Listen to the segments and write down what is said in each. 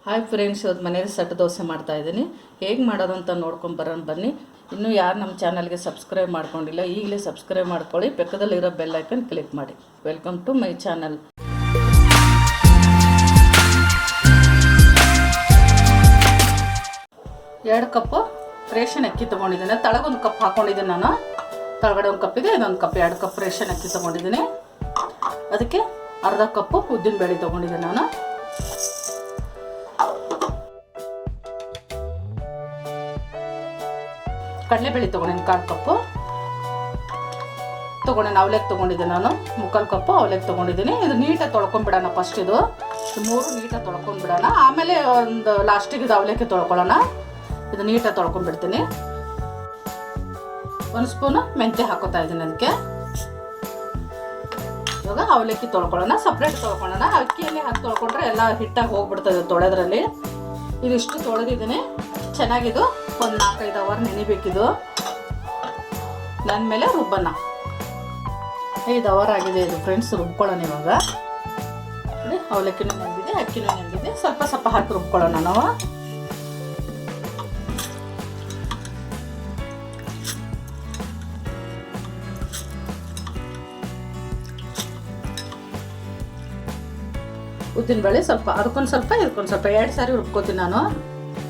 Hi friends, ಇವತ್ತು ಮನೇಲಿ set dosa ಮಾಡ್ತಾಯಿದ್ದೀನಿ. ಹೇಗೆ ಮಾಡೋದು ಅಂತ ನೋಡ್ಕೊಂಬರೋಣ ಬನ್ನಿ. ಇನ್ನೂ ಯಾರು ನಮ್ಮ ಚಾನಲ್ಗೆ ಸಬ್ಸ್ಕ್ರೈಬ್ ಮಾಡ್ಕೊಂಡಿಲ್ಲ, ಈಗಲೇ ಸಬ್ಸ್ಕ್ರೈಬ್ ಮಾಡ್ಕೊಳ್ಳಿ, ಪಕ್ಕದಲ್ಲಿರೋ ಬೆಲ್ ಐಕನ್ ಕ್ಲಿಕ್ ಮಾಡಿ. Welcome to my channel. ಎರಡು ಕಪ್ಪು ರೇಷನ್ ಅಕ್ಕಿ ತೊಗೊಂಡಿದ್ದೀನಿ. ತಳಗೊಂದು ಕಪ್ ಹಾಕ್ಕೊಂಡಿದ್ದೀನಿ ನಾನು. ತಳಗಡೆ ಒಂದು ಕಪ್ ಇದೆ, ಇದೊಂದು ಕಪ್, 2 ಕಪ್ ರೇಷನ್ ಅಕ್ಕಿ ತೊಗೊಂಡಿದ್ದೀನಿ. ಅದಕ್ಕೆ ಅರ್ಧ ಕಪ್ಪು ಉದ್ದಿನಬೇಳೆ ತೊಗೊಂಡಿದ್ದೀನಿ ನಾನು. ಕಡಲೆಬೇಳೆ ತೊಗೊಂಡಿದ್ದೀನಿ 1/4 ಕಪ್ಪು ತೊಗೊಂಡಿದ್ದೀನಿ. ಅವಲೆಕ್ಕೆ ತೊಗೊಂಡಿದ್ದೀನಿ ನಾನು 3/4 ಕಪ್ಪು ಅವಲೆಕ್ಕೆ ತೊಗೊಂಡಿದ್ದೀನಿ. ಇದು ನೀಟಾಗಿ ತೊಳ್ಕೊಂಡ್ಬಿಡೋಣ. ಫಸ್ಟ್ ಇದು 3 ನೀಟಾಗಿ ತೊಳ್ಕೊಂಡ್ಬಿಡೋಣ. ಆಮೇಲೆ ಒಂದು ಲಾಸ್ಟಿಗೆ ಇದು ಅವಲೆಕ್ಕೆ ತೊಳ್ಕೊಳ್ಳೋಣ. ಇದು ನೀಟಾಗಿ ತೊಳ್ಕೊಂಡ್ಬಿಡ್ತೀನಿ. 1 ಸ್ಪೂನು ಮೆಂತ್ಯ ಹಾಕೋತಾ ಇದ್ದೀನಿ ಅದಕ್ಕೆ. ಇವಾಗ ಅವಲಕ್ಕಿ ತೊಳ್ಕೊಳ್ಳೋಣ, ಸಪ್ರೇಟ್ ತೊಳ್ಕೊಳ್ಳೋಣ. ಅಕ್ಕಿಯಲ್ಲಿ ಹಾಕಿ ತೊಳ್ಕೊಂಡ್ರೆ ಎಲ್ಲ ಹಿಟ್ಟಾಗಿ ಹೋಗ್ಬಿಡ್ತದೆ ತೊಳೆದ್ರಲ್ಲಿ. ಇದಿಷ್ಟು ತೊಳೆದಿದ್ದೀನಿ. ಚೆನ್ನಾಗಿದು ಒಂದು 4-5 ಅವರ್ ನೆನಿಬೇಕಿದು. ನನ್ನ ಮೇಲೆ ರುಬ್ಬನ 5 ಅವರ್ ಆಗಿದೆ ಇದು ಫ್ರೆಂಡ್ಸ್. ರುಬ್ಕೊಳ್ಳೋಣ ಇವಾಗ. ಅವಲಕ್ಕಿನೂ ನೆಂದಿದೆ, ಅಕ್ಕಿನೂ ನೆಂದಿದೆ. ಸ್ವಲ್ಪ ಸ್ವಲ್ಪ ಹಾಕಿ ರುಬ್ಕೊಳ್ಳೋಣ ನಾವು. ಉದ್ದಿನಬೇಳೆ ಸ್ವಲ್ಪ, ಅದಕ್ಕೊಂದು ಸ್ವಲ್ಪ ಇದಕ್ಕೊಂದು ಸ್ವಲ್ಪ 2 ಸಾರಿ ರುಬ್ಕೋತೀನಿ ನಾನು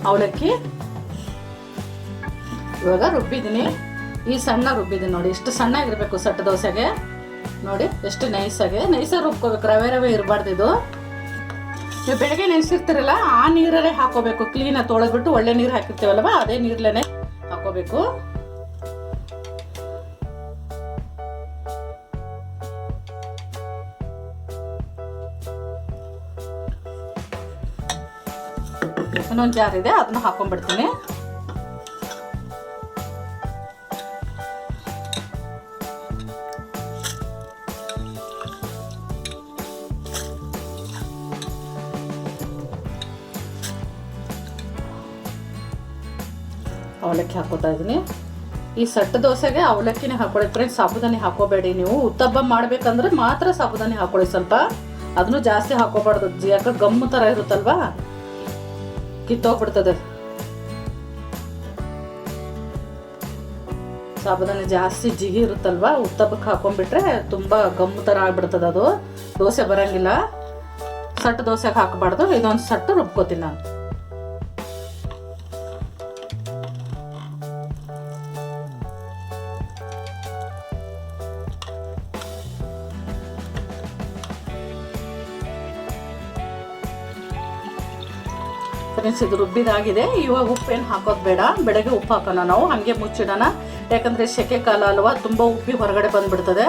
ಅವಲಕ್ಕಿ. ಇವಾಗ ರುಬ್ಬಿದ್ದೀನಿ. ಈ ಸಣ್ಣ ರುಬ್ಬಿದ್ದೀನಿ ನೋಡಿ. ಇಷ್ಟು ಸಣ್ಣಾಗಿರಬೇಕು ಸೆಟ್ ದೋಸೆಗೆ. ನೋಡಿ ಎಷ್ಟು ನೈಸಾಗಿ ರುಬ್ಕೋಬೇಕು. ರವೆ ಇರಬಾರ್ದು ಇದು. ನೀವು ಬೆಳಗ್ಗೆ ನೆನೆಸಿರ್ತೀರಲ್ಲ, ಆ ನೀರಲ್ಲೇ ಹಾಕೋಬೇಕು. ಕ್ಲೀನಾಗಿ ತೊಳೆದ್ಬಿಟ್ಟು ಒಳ್ಳೆ ನೀರು ಹಾಕಿರ್ತೀವಲ್ವ, ಅದೇ ನೀರಲ್ಲೇ ಹಾಕೋಬೇಕು. ಇನ್ನೊಂದು ಜಾರ್ ಇದೆ, ಅದನ್ನ ಹಾಕೊಂಡ್ಬಿಡ್ತೀನಿ. ಅವಲಕ್ಕಿ ಹಾಕೋತಾ ಇದ್ದೀನಿ. ಈ ಸೆಟ್ ದೋಸೆಗೆ ಅವಲಕ್ಕಿನೇ ಹಾಕೊಳ್ಳಿ ಫ್ರೆಂಡ್ಸ್. ಸಾಬುದಾನಿ ಹಾಕೋಬೇಡಿ ನೀವು. ಉತ್ತಪ್ಪ ಮಾಡ್ಬೇಕಂದ್ರೆ ಮಾತ್ರ ಸಾಬುದಾನಿ ಹಾಕೊಳ್ಳಿ ಸ್ವಲ್ಪ. ಅದನ್ನು ಜಾಸ್ತಿ ಹಾಕೋಬಾರ್ದು, ಯಾಕೆ ಗಮ್ಮು ಥರ ಇರುತ್ತಲ್ವಾ, ಕಿತ್ತೋಗ್ಬಿಡ್ತದೆ. ಸಾಬುದಾನಿ ಜಾಸ್ತಿ ಜಿಗಿ ಇರುತ್ತಲ್ವಾ, ಉತ್ತಪ್ಪಕ್ಕೆ ಹಾಕೊಂಡ್ಬಿಟ್ರೆ ತುಂಬ ಗಮ್ಮು ಥರ ಆಗ್ಬಿಡ್ತದೆ. ಅದು ದೋಸೆ ಬರೋಂಗಿಲ್ಲ. ಸೆಟ್ ದೋಸೆಗೆ ಹಾಕಬಾರ್ದು. ಇದೊಂದು ಸೆಟ್ಟು ರುಬ್ಕೋತೀನಿ ನಾನು. ಫ್ರೆಂಡ್ಸ್, ಇದು ರುಬ್ಬಿದಾಗಿದೆ. ಇವಾಗ ಉಪ್ಪೇನು ಹಾಕೋದು ಬೇಡ. ಬೆಳಗ್ಗೆ ಉಪ್ಪು ಹಾಕೋಣ ನಾವು, ಹಾಗೆ ಮುಚ್ಚಿಡೋಣ. ಯಾಕಂದರೆ ಸೆಕೆ ಕಾಲ ಅಲ್ವಾ, ತುಂಬ ಉಪ್ಪಿ ಹೊರಗಡೆ ಬಂದುಬಿಡ್ತದೆ.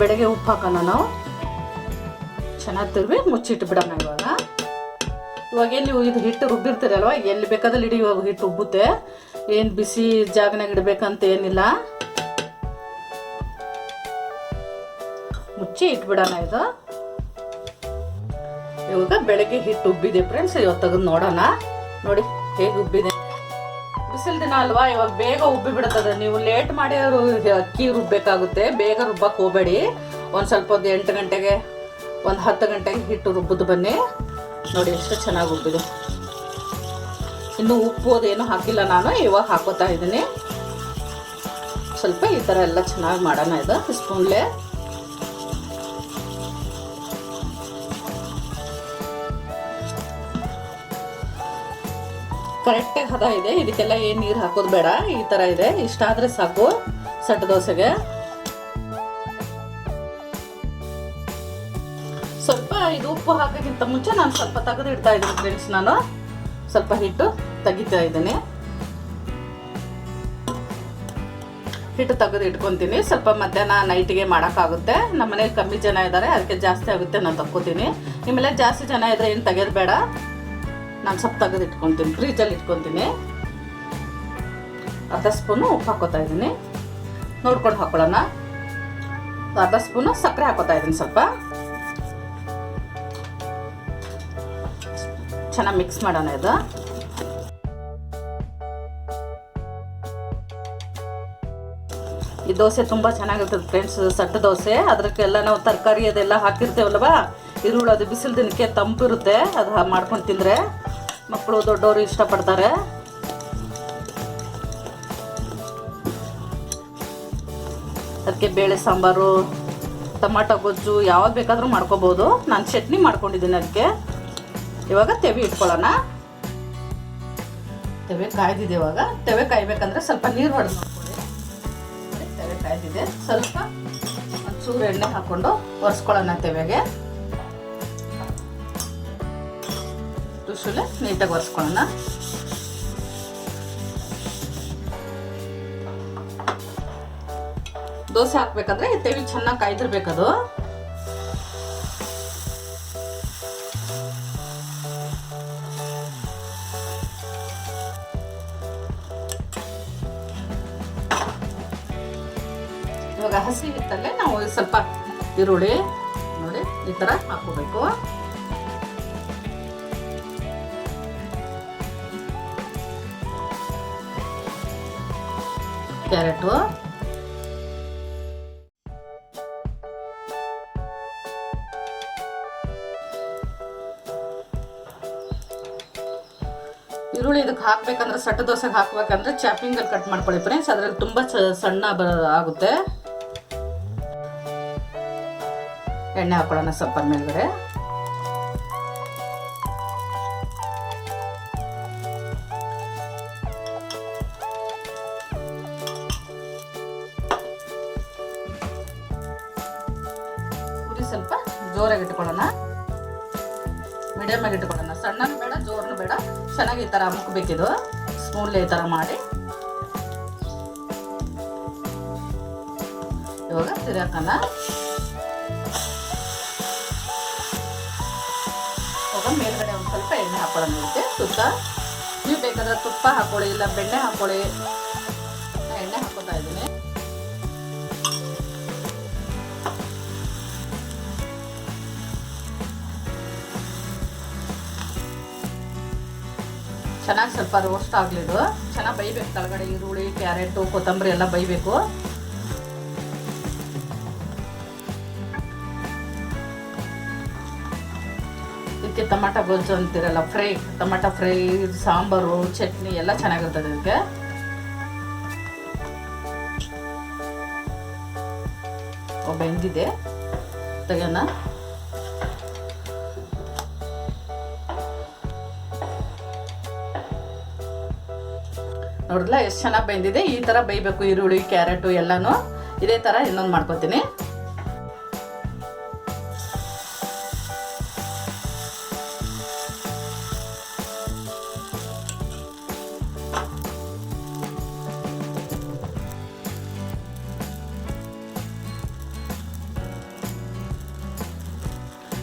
ಬೆಳಗ್ಗೆ ಉಪ್ಪು ಹಾಕೋಣ ನಾವು. ಚೆನ್ನಾಗಿ ತಿರುವಿ ಮುಚ್ಚಿಟ್ಬಿಡೋಣ ಇವಾಗೇನು ನೀವು ಇದು ಹಿಟ್ಟು ರುಬ್ಬಿರ್ತೀರಲ್ವ, ಎಲ್ಲಿ ಬೇಕಾದಲ್ಲಿ ಇಡಿ. ಇವಾಗ ಹಿಟ್ಟು ಉಬ್ಬುತ್ತೆ. ಏನು ಬಿಸಿ ಜಾಗನಾಗ ಇಡಬೇಕಂತ ಏನಿಲ್ಲ. ಮುಚ್ಚಿ ಇಟ್ಬಿಡೋಣ ಇದು. ಇವಾಗ ಬೆಳಗ್ಗೆ ಹಿಟ್ಟು ಉಬ್ಬಿದೆ ಫ್ರೆಂಡ್ಸ್. ಇವತ್ತು ತೆಗೆದು ನೋಡೋಣ. ನೋಡಿ ಹೇಗೆ ಉಬ್ಬಿದೆ. ಬಿಸಿಲು ದಿನ ಅಲ್ವಾ, ಇವಾಗ ಬೇಗ ಉಬ್ಬಿ ಬಿಡ್ತದೆ. ನೀವು ಲೇಟ್ ಮಾಡಿ ಅಕ್ಕಿ ರುಬ್ಬೇಕಾಗುತ್ತೆ. ಬೇಗ ರುಬ್ಬಕ್ಕೆ ಹೋಗಬೇಡಿ. ಒಂದು ಸ್ವಲ್ಪ 8 ಗಂಟೆಗೆ, ಒಂದು 10 ಗಂಟೆಗೆ ಹಿಟ್ಟು ರುಬ್ಬದು ಬನ್ನಿ. ನೋಡಿ ಎಷ್ಟು ಚೆನ್ನಾಗಿ ಉಬ್ಬಿದೆ. ಇನ್ನು ಉಪ್ಪು ಅದೇನು ಹಾಕಿಲ್ಲ ನಾನು. ಇವಾಗ ಹಾಕೋತಾ ಇದ್ದೀನಿ. ಸ್ವಲ್ಪ ಈ ಥರ ಎಲ್ಲ ಚೆನ್ನಾಗಿ ಮಾಡೋಣ. ಇದು ಸ್ಪೂನ್ಲೆ ಕರೆಕ್ಟಾಗಿ ಹದ ಇದೆ. ಇದಕ್ಕೆಲ್ಲ ಏನು ನೀರು ಹಾಕೋದು ಬೇಡ. ಈ ಥರ ಇದೆ. ಇಷ್ಟಾದರೆ ಸಾಕು ಸೆಟ್ ದೋಸೆಗೆ. ಸ್ವಲ್ಪ ಇದು ಉಪ್ಪು ಹಾಕೋಕ್ಕಿಂತ ಮುಂಚೆ ನಾನು ಸ್ವಲ್ಪ ತೆಗೆದು ಇಡ್ತಾ ಇದ್ದೀನಿ ಫ್ರೆಂಡ್ಸ್. ನಾನು ಸ್ವಲ್ಪ ಹಿಟ್ಟು ತೆಗಿತಾ ಇದ್ದೀನಿ. ಹಿಟ್ಟು ತೆಗೆದು ಇಟ್ಕೊತೀನಿ. ಸ್ವಲ್ಪ ಮಧ್ಯಾಹ್ನ ನೈಟಿಗೆ ಮಾಡೋಕ್ಕಾಗುತ್ತೆ. ನಮ್ಮ ಮನೇಲಿ ಕಮ್ಮಿ ಜನ ಇದ್ದಾರೆ, ಅದಕ್ಕೆ ಜಾಸ್ತಿ ಆಗುತ್ತೆ, ನಾನು ತಕ್ಕೋತೀನಿ. ನಿಮ್ಮಲ್ಲೇ ಜಾಸ್ತಿ ಜನ ಇದ್ದರೆ ಏನು ತೆಗೆಯೋದು ಬೇಡ. ನಾನು ಸ್ವಲ್ಪ ತೆಗೆದು ಇಟ್ಕೊತೀನಿ, ಫ್ರೀಜಲ್ಲಿ ಇಟ್ಕೊತೀನಿ. ಅರ್ಧ ಸ್ಪೂನು ಉಪ್ಪು ಹಾಕೋತಾ ಇದ್ದೀನಿ. ನೋಡ್ಕೊಂಡು ಹಾಕೊಳ್ಳೋಣ. ಅರ್ಧ ಸ್ಪೂನು ಸಕ್ಕರೆ ಹಾಕೋತಾ ಇದ್ದೀನಿ. ಸ್ವಲ್ಪ ಚೆನ್ನಾಗಿ ಮಿಕ್ಸ್ ಮಾಡೋಣ ಇದು. ಈ ದೋಸೆ ತುಂಬ ಚೆನ್ನಾಗಿರ್ತದೆ ಫ್ರೆಂಡ್ಸ್, ಸೆಟ್ ದೋಸೆ. ಅದಕ್ಕೆಲ್ಲ ನಾವು ತರಕಾರಿ ಅದೆಲ್ಲ ಹಾಕಿರ್ತೇವಲ್ವ, ಈರುಳ್ಳಿ. ಅದು ಬಿಸಿಲು ದಿನಕ್ಕೆ ತಂಪಿರುತ್ತೆ, ಅದು ಮಾಡ್ಕೊಂಡು ತಿಂದರೆ ಮಕ್ಕಳು ದೊಡ್ಡವರು ಇಷ್ಟಪಡ್ತಾರೆ. ಅದಕ್ಕೆ ಬೇಳೆ ಸಾಂಬಾರು, ಟೊಮಾಟೊ ಗೊಜ್ಜು ಯಾವ್ದು ಬೇಕಾದರೂ ಮಾಡ್ಕೋಬೋದು. ನಾನು ಚಟ್ನಿ ಮಾಡ್ಕೊಂಡಿದ್ದೀನಿ. ಅದಕ್ಕೆ ಇವಾಗ ತೆವೆ ಇಟ್ಕೊಳ್ಳೋಣ. ತೆವೆ ಕಾಯ್ದಿದೆ. ಇವಾಗ ತೆವೆ ಕಾಯ್ಬೇಕಂದ್ರೆ ಸ್ವಲ್ಪ ನೀರು ಹೊಡೆದು ನೋಡ್ಕೊಳ್ಳಿ. ತೆವೆ ಕಾಯ್ದಿದೆ. ಸ್ವಲ್ಪ ಒಂಚೂರು ಎಣ್ಣೆ ಹಾಕ್ಕೊಂಡು ಒರೆಸ್ಕೊಳ್ಳೋಣ. ತೆವೆಗೆ ತುಸುಲೆ ನೀಟಾಗಿ ಒರೆಸ್ಕೊಳ್ಳೋಣ. ದೋಸೆ ಹಾಕ್ಬೇಕಂದ್ರೆ ತೆವಿ ಚೆನ್ನಾಗಿ ಕಾಯ್ದಿರ್ಬೇಕದು. ಇವಾಗ ಹಸಿ ಹಿಟ್ಟಲ್ಲೇ ನಾವು ಸ್ವಲ್ಪ ಈರುಳ್ಳಿ ನೋಡಿ ಈ ತರ ಹಾಕೋಬೇಕು. ಕ್ಯಾರೆಟು, ಈರುಳ್ಳಿ ಇದಕ್ಕೆ ಹಾಕ್ಬೇಕಂದ್ರೆ ಸೆಟ್ ದೋಸೆಗೆ ಹಾಕ್ಬೇಕಂದ್ರೆ ಚಾಪಿಂಗಲ್ಲಿ ಕಟ್ ಮಾಡ್ಕೊಳ್ಳಿ ಫ್ರೆಂಡ್ಸ್. ಅದ್ರಲ್ಲಿ ತುಂಬ ಸಣ್ಣ ಆಗುತ್ತೆ. ಎಣ್ಣೆ ಹಾಕೊಳ್ಳೋಣ ಸ್ವಲ್ಪ ಮೇಲ್ಗಡೆ. ಉರಿ ಸ್ವಲ್ಪ ಜೋರಾಗಿ ಇಟ್ಕೊಳ್ಳೋಣ. ಮೀಡಿಯಮ್ ಆಗಿ ಇಟ್ಕೊಳ್ಳೋಣ. ಸಣ್ಣನೂ ಬೇಡ, ಜೋರ್ನು ಬೇಡ. ಚೆನ್ನಾಗಿ ಈ ಥರ ಮುಕ್ಕಬೇಕಿದು. ಸ್ಪೂನ್ಲೆ ಈ ಥರ ಮಾಡಿ ಇವಾಗ ತಿರ್ಗಾಕೋಣ. ಇವಾಗ ಮೇಲ್ಗಡೆ ಒಂದು ಸ್ವಲ್ಪ ಎಣ್ಣೆ ಹಾಕೊಳ್ಳೋಣ. ಇದಕ್ಕೆ ಸುತ್ತ ನೀವು ಬೇಕಾದ್ರೆ ತುಪ್ಪ ಹಾಕೊಳ್ಳಿ, ಇಲ್ಲ ಬೆಣ್ಣೆ ಹಾಕೊಳ್ಳಿ. ಎಣ್ಣೆ ಹಾಕೋತಾ ಇದ್ದೀನಿ. ಚೆನ್ನಾಗಿ ಸ್ವಲ್ಪ ರೋಸ್ಟ್ ಆಗಲಿದು. ಚೆನ್ನಾಗಿ ಬೇಯಬೇಕು. ಕೆಳಗಡೆ ಈರುಳ್ಳಿ, ಕ್ಯಾರೆಟು, ಕೊತ್ತಂಬರಿ ಎಲ್ಲ ಬೇಯಬೇಕು. ಇದಕ್ಕೆ ಟೊಮಾಟೊ ಗೊಜ್ಜು ಅಂತಿರಲ್ಲ, fry, tomato fry, sambar, chutney ಎಲ್ಲ ಚೆನ್ನಾಗಿರ್ತದೆ. ಇದಕ್ಕೆ ಬೆಂದಿದೆ, ತೆಗೋಣ. ನೋಡಿದ್ಲ ಎಷ್ಟು ಚೆನ್ನಾಗಿ ಬೆಂದಿದೆ. ಈ ಥರ ಬೇಯಬೇಕು. ಈರುಳ್ಳಿ, ಕ್ಯಾರೆಟು ಎಲ್ಲನೂ ಇದೇ ಥರ ಇನ್ನೊಂದು ಮಾಡ್ಕೊತೀನಿ.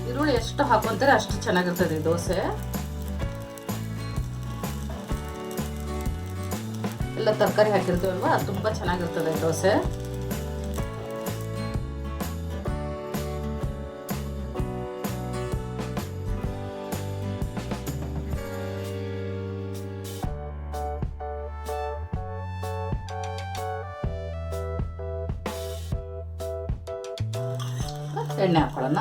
ಈರುಳ್ಳಿ ಎಷ್ಟು ಹಾಕೊಂತಾರೆ ಅಷ್ಟು ಚೆನ್ನಾಗಿರ್ತದೆ ದೋಸೆ. ಎಲ್ಲ ತರಕಾರಿ ಹಾಕಿರ್ತೀವಲ್ವಾ, ತುಂಬ ಚೆನ್ನಾಗಿರ್ತದೆ ದೋಸೆ. ಎಣ್ಣೆ ಹಾಕೊಳ್ಳೋಣ.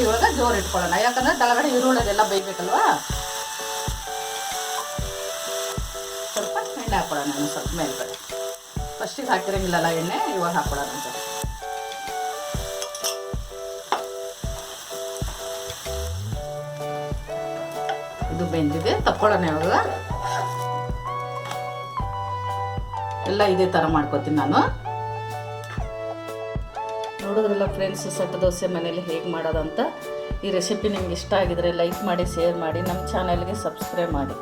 ಇವಾಗ ಜೋರು ಇಟ್ಕೊಳ್ಳೋಣ. ಯಾಕಂದ್ರೆ ತಳಗಡೆ ಈರುಳ್ಳಿದೆಲ್ಲ ಬೇಯಬೇಕಲ್ವಾ. ಸ್ವಲ್ಪ ಎಣ್ಣೆ ಹಾಕೊಳ್ಳೋಣ. ಸ್ವಲ್ಪ ಮೇಲ್ಗಡೆ ಫಸ್ಟಿಗೆ ಹಾಕಿರಂಗಿಲ್ಲಲ್ಲ ಎಣ್ಣೆ, ಇವಾಗ ಹಾಕೊಳ್ಳೋಣ ಅಂತ. ಇದು ಬೆಂದಿದೆ, ತಕ್ಕೊಳ್ಳೋಣ. ಇವಾಗ ಎಲ್ಲ ಇದೇ ಥರ ಮಾಡ್ಕೋತೀನಿ ನಾನು. ನೋಡಿದ್ರಲ್ಲ ಫ್ರೆಂಡ್ಸ್, ಸೆಟ್ ದೋಸೆ ಮನೇಲಿ ಹೇಗೆ ಮಾಡೋದಂತ. ಈ ರೆಸಿಪಿ ನಿಮ್ಗೆ ಇಷ್ಟ ಆಗಿದ್ರೆ ಲೈಕ್ ಮಾಡಿ, ಶೇರ್ ಮಾಡಿ, ನಮ್ಮ ಚಾನಲ್ಗೆ ಸಬ್ಸ್ಕ್ರೈಬ್ ಮಾಡಿ.